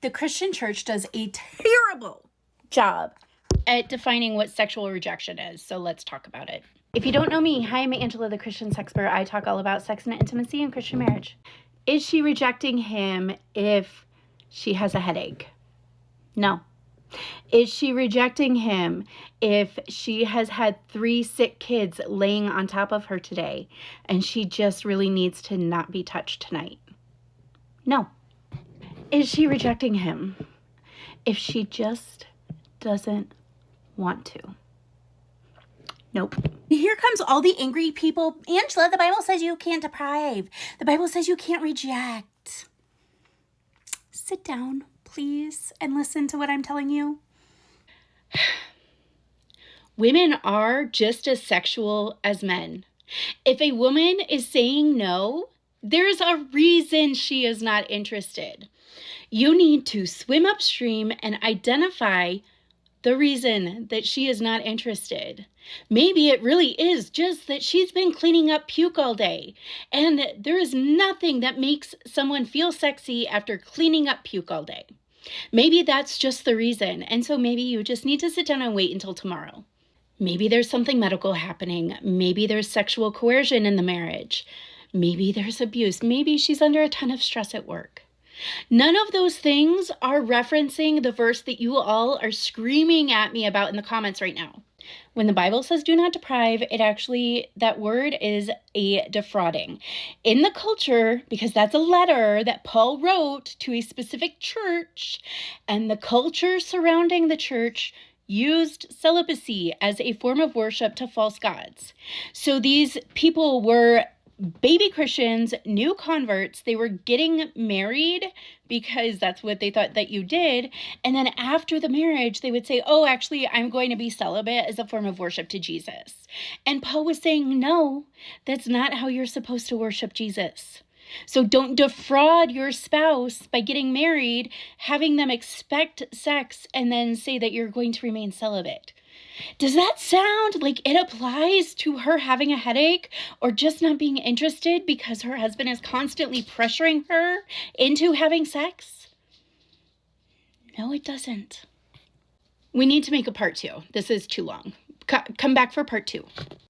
the Christian church does a terrible job at defining what sexual rejection is. So let's talk about it. If you don't know me, hi, I'm Angela, the Christian Sexpert. I talk all about sex and intimacy and Christian marriage. Is she rejecting him if she has a headache? No. Is she rejecting him if she has had 3 sick kids laying on top of her today and she just really needs to not be touched tonight? No. Is she rejecting him if she just doesn't want to? Nope. Here comes all the angry people. Angela, the Bible says you can't deprive. The Bible says you can't reject. Sit down, please, and listen to what I'm telling you. Women are just as sexual as men. If a woman is saying no, there's a reason she is not interested. You need to swim upstream and identify the reason that she is not interested. Maybe it really is just that she's been cleaning up puke all day, and there is nothing that makes someone feel sexy after cleaning up puke all day. Maybe that's just the reason, and so maybe you just need to sit down and wait until tomorrow. Maybe there's something medical happening. Maybe there's sexual coercion in the marriage. Maybe there's abuse. Maybe she's under a ton of stress at work. None of those things are referencing the verse that you all are screaming at me about in the comments right now. When the Bible says do not deprive, that word is a defrauding. In the culture, because that's a letter that Paul wrote to a specific church, and the culture surrounding the church used celibacy as a form of worship to false gods. So these people were baby Christians, new converts. They were getting married because that's what they thought that you did. And then after the marriage, they would say, oh, actually, I'm going to be celibate as a form of worship to Jesus. And Paul was saying, no, that's not how you're supposed to worship Jesus. So don't defraud your spouse by getting married, having them expect sex, and then say that you're going to remain celibate. Does that sound like it applies to her having a headache or just not being interested because her husband is constantly pressuring her into having sex? No, it doesn't. We need to make a part 2. This is too long. Come back for part 2.